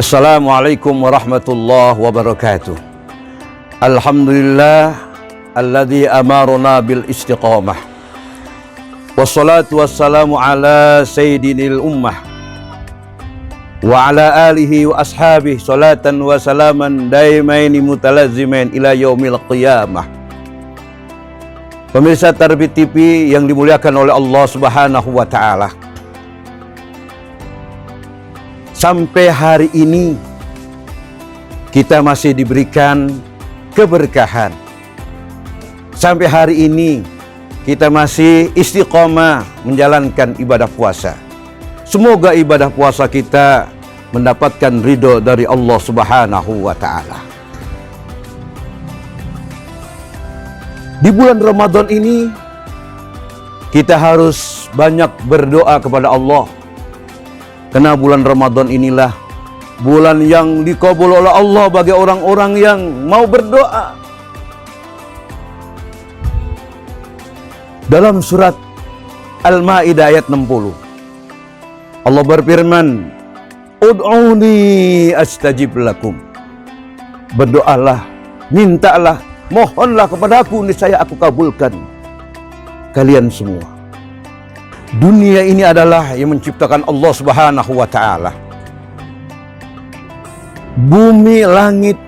Assalamualaikum warahmatullahi wabarakatuh. Alhamdulillah alladzi amarna bil istiqamah. Wassalatu wassalamu ala sayyidil ummah wa ala alihi wa ashabihi salatan wa salaman daimaini mutalazimain ila yaumil qiyamah. Pemirsa Tarbit TV yang dimuliakan oleh Allah Subhanahu wa taala. Sampai hari ini kita masih diberikan keberkahan. Sampai hari ini kita masih istiqomah menjalankan ibadah puasa. Semoga ibadah puasa kita mendapatkan ridho dari Allah Subhanahu wa taala. Di bulan Ramadan ini kita harus banyak berdoa kepada Allah. Karena bulan Ramadan inilah bulan yang dikabul oleh Allah bagi orang-orang yang mau berdoa. Dalam surat Al-Maidah ayat 60, Allah berfirman, "Ud'uni astajib lakum." Berdoalah, mintalah, mohonlah kepadaku, niscaya aku kabulkan kalian semua. Dunia ini adalah yang menciptakan Allah Subhanahu wa taala. Bumi, langit,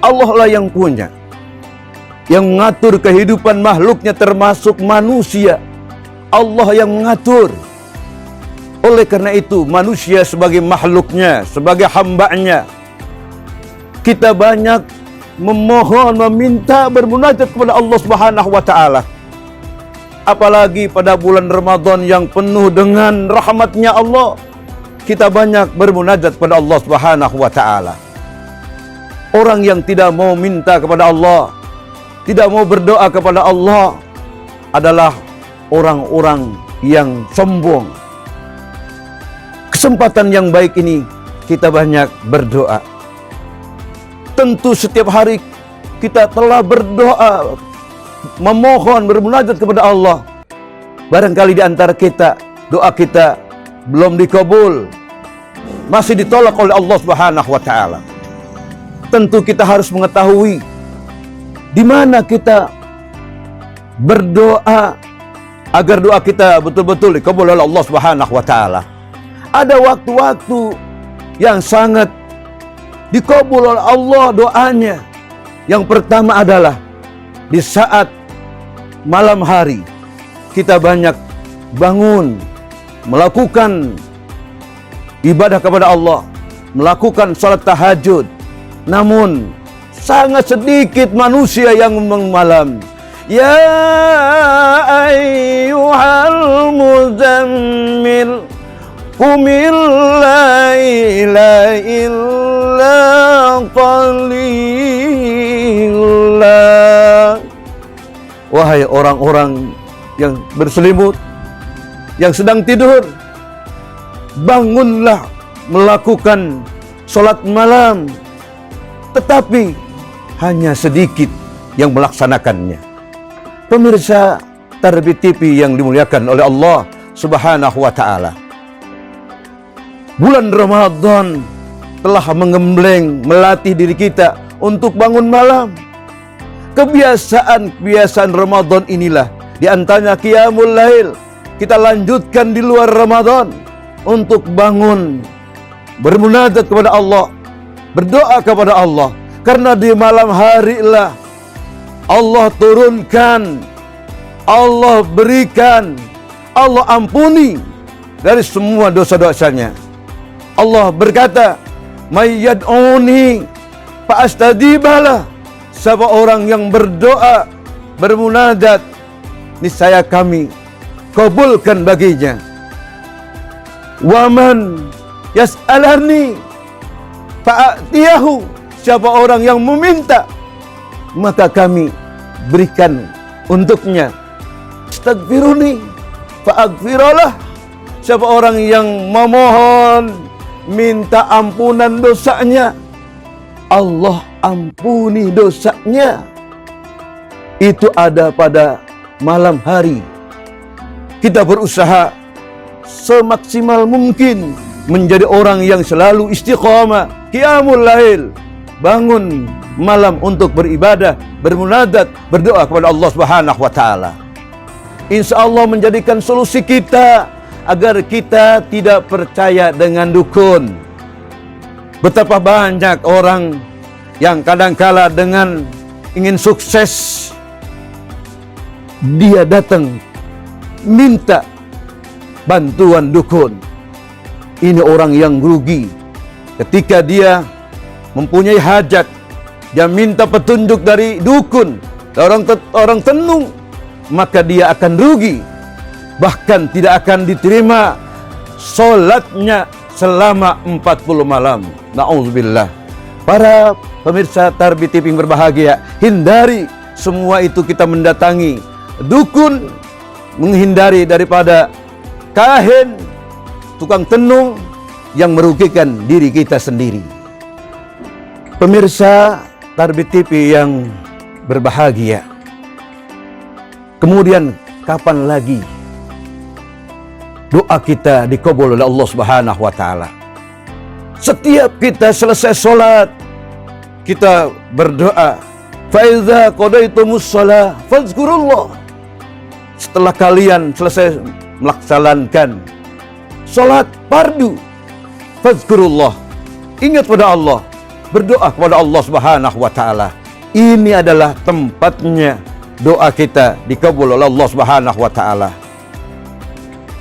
Allah lah yang punya. Yang mengatur kehidupan makhluknya termasuk manusia. Allah yang mengatur. Oleh karena itu manusia sebagai makhluknya, sebagai hambanya, kita banyak memohon, meminta, bermunajat kepada Allah Subhanahu wa taala. Apalagi pada bulan Ramadan yang penuh dengan rahmatnya Allah, kita banyak bermunajat kepada Allah Subhanahu wa taala. Orang yang tidak mau minta kepada Allah, tidak mau berdoa kepada Allah adalah orang-orang yang sombong. Kesempatan yang baik ini kita banyak berdoa. Tentu setiap hari kita telah berdoa, memohon, bermunajat kepada Allah. Barangkali di antara kita, doa kita belum dikabul, masih ditolak oleh Allah Subhanahu wa taala. Tentu kita harus mengetahui di mana kita berdoa agar doa kita betul-betul dikabul oleh Allah Subhanahu wa taala. Ada waktu-waktu yang sangat dikabul oleh Allah doanya. Yang pertama adalah di saat malam hari kita banyak bangun, melakukan ibadah kepada Allah, melakukan salat tahajud. Namun sangat sedikit manusia yang membangun malam. Ya ayyuhal muzammil qumil laila illa qalila. Wahai orang-orang yang berselimut, yang sedang tidur, bangunlah melakukan sholat malam. Tetapi hanya sedikit yang melaksanakannya. Pemirsa Tarbit TV yang dimuliakan oleh Allah Subhanahu wa taala. Bulan Ramadan telah menggembleng, melatih diri kita untuk bangun malam. Kebiasaan Ramadan inilah di antaranya qiyamul lail. Kita lanjutkan di luar Ramadan untuk bangun, bermunajat kepada Allah, berdoa kepada Allah. Karena di malam hari lah Allah turunkan, Allah berikan, Allah ampuni dari semua dosa-dosanya. Allah berkata, "May yad'uni fa astajibalah." Siapa orang yang berdoa, bermunajat, niscaya kami kabulkan baginya. "Wa man yas'alani fa'atiyahu." Siapa orang yang meminta, maka kami berikan untuknya. "Astaghfiruni fa'aghfiralah." Siapa orang yang memohon, minta ampunan dosanya, Allah ampuni dosanya. Itu ada pada malam hari. Kita berusaha semaksimal mungkin menjadi orang yang selalu istiqamah, qiyamul lail, bangun malam untuk beribadah, bermunajat, berdoa kepada Allah Subhanahu wa taala. Insya Allah menjadikan solusi kita agar kita tidak percaya dengan dukun. Betapa banyak orang yang kadangkala dengan ingin sukses, dia datang minta bantuan dukun. Ini orang yang rugi. Ketika dia mempunyai hajat, dia minta petunjuk dari dukun, orang tenung, maka dia akan rugi. Bahkan tidak akan diterima sholatnya selama 40 malam. Na'udzubillah. Para pemirsa Tarbiyah TV yang berbahagia, hindari semua itu kita mendatangi dukun, menghindari daripada kahin, tukang tenung yang merugikan diri kita sendiri. Pemirsa Tarbiyah TV yang berbahagia, kemudian kapan lagi doa kita dikabul oleh Allah Subhanahu wa taala? Setiap kita selesai sholat, kita berdoa, fa iza qadaitumus shalah fazkurullah. Setelah kalian selesai melaksanakan sholat fardu, fazkurullah, ingat pada Allah, berdoa kepada Allah Subhanahu wa taala. Ini adalah tempatnya doa kita dikabul oleh Allah Subhanahu wa taala.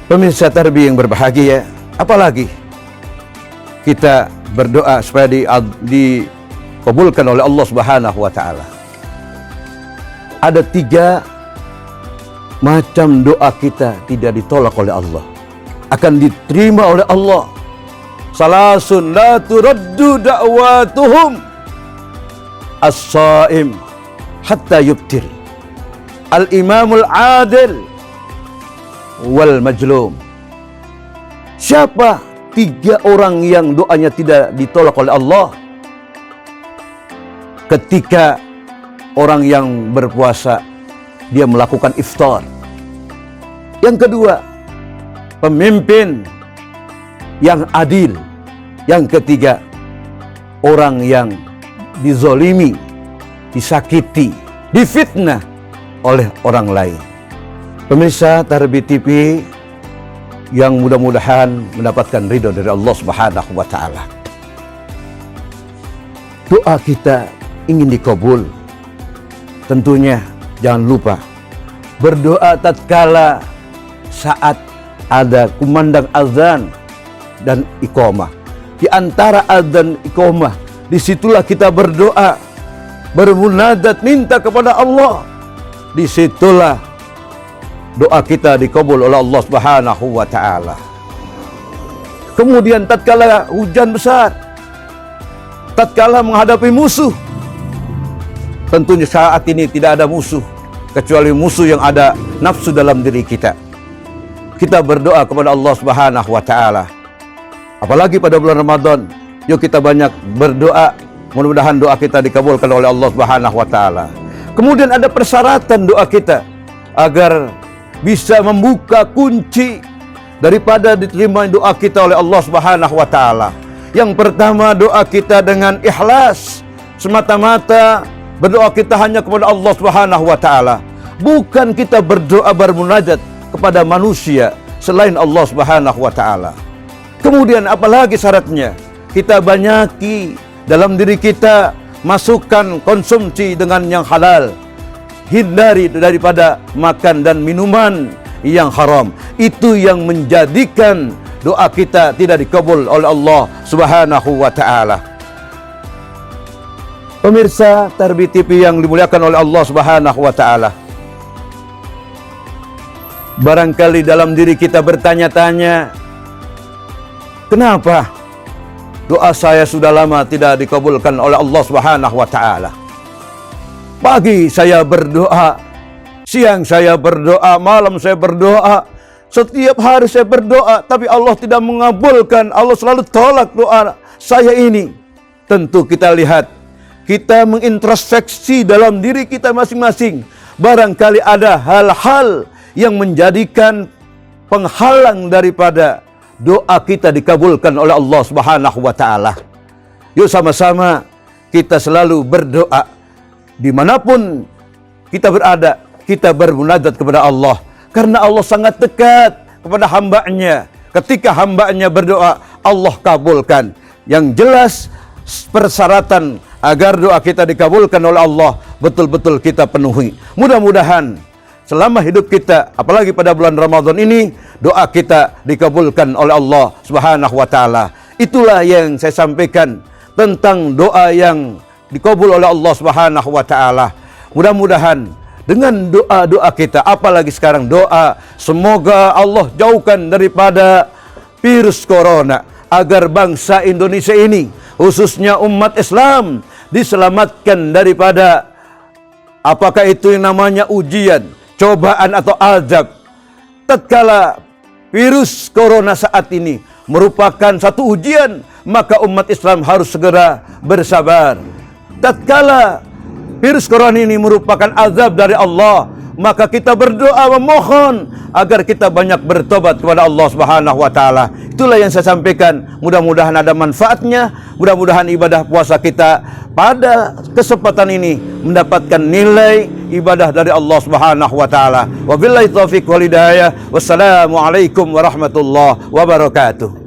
Pemirsa Tarbiyah yang berbahagia, apalagi kita berdoa supaya dikabulkan oleh Allah Subhanahu wa taala. Ada 3 macam doa kita tidak ditolak oleh Allah, akan diterima oleh Allah. Salasun la turaddu da'watuhum as-shaim hatta yubtir, al-imamul adil wal majlum. Siapa 3 orang yang doanya tidak ditolak oleh Allah? Ketika orang yang berpuasa, dia melakukan iftar. Yang kedua, pemimpin yang adil. Yang ketiga, orang yang dizolimi, disakiti, difitnah oleh orang lain. Pemirsa Tarbiyah TV yang mudah-mudahan mendapatkan ridho dari Allah Subhanahu wa taala. Doa kita ingin dikabul, tentunya jangan lupa berdoa tatkala saat ada kumandang azan dan iqamah. Di antara azan iqamah, disitulah kita berdoa, bermunajat, minta kepada Allah. Disitulah doa kita dikabul oleh Allah Subhanahu wa taala. Kemudian tatkala hujan besar, tatkala menghadapi musuh, tentunya saat ini tidak ada musuh kecuali musuh yang ada nafsu dalam diri kita. Kita berdoa kepada Allah Subhanahu wa taala. Apalagi pada bulan Ramadan, yuk kita banyak berdoa, mudah-mudahan doa kita dikabulkan oleh Allah Subhanahu wa taala. Kemudian ada persyaratan doa kita agar bisa membuka kunci daripada diterima doa kita oleh Allah Subhanahu wa taala. Yang pertama, doa kita dengan ikhlas, semata-mata berdoa kita hanya kepada Allah Subhanahu wa taala. Bukan kita berdoa bermunajat kepada manusia selain Allah Subhanahu wa taala. Kemudian apalagi syaratnya? Kita banyaki dalam diri kita masukkan konsumsi dengan yang halal. Hindari daripada makan dan minuman yang haram. Itu yang menjadikan doa kita tidak dikabul oleh Allah Subhanahu wa taala. Pemirsa Tarbiyah TV yang dimuliakan oleh Allah Subhanahu wa taala. Barangkali dalam diri kita bertanya-tanya, kenapa doa saya sudah lama tidak dikabulkan oleh Allah Subhanahu wa taala? Pagi saya berdoa, siang saya berdoa, malam saya berdoa, setiap hari saya berdoa, tapi Allah tidak mengabulkan. Allah selalu tolak doa saya ini. Tentu kita lihat, kita mengintrospeksi dalam diri kita masing-masing. Barangkali ada hal-hal yang menjadikan penghalang daripada doa kita dikabulkan oleh Allah Subhanahu wa taala. Yuk sama-sama kita selalu berdoa dimanapun kita berada, kita bermunajat kepada Allah, karena Allah sangat dekat kepada hambanya. Ketika hambanya berdoa, Allah kabulkan. Yang jelas persyaratan agar doa kita dikabulkan oleh Allah betul-betul kita penuhi. Mudah-mudahan selama hidup kita, apalagi pada bulan Ramadan ini, doa kita dikabulkan oleh Allah Subhanahu wa taala. Itulah yang saya sampaikan tentang doa yang dikabul oleh Allah Subhanahu wa taala. Mudah-mudahan dengan doa-doa kita, apalagi sekarang doa semoga Allah jauhkan daripada virus corona, agar bangsa Indonesia ini, khususnya umat Islam, diselamatkan daripada apakah itu yang namanya ujian, cobaan atau azab. Tatkala virus corona saat ini merupakan satu ujian, maka umat Islam harus segera bersabar. Tatkala virus corona ini merupakan azab dari Allah, maka kita berdoa memohon agar kita banyak bertobat kepada Allah Subhanahu wa taala. Itulah yang saya sampaikan. Mudah-mudahan ada manfaatnya. Mudah-mudahan ibadah puasa kita pada kesempatan ini mendapatkan nilai ibadah dari Allah Subhanahu wa taala. Wabillahi taufiq wal hidayah. Wassalamualaikum warahmatullahi wabarakatuh.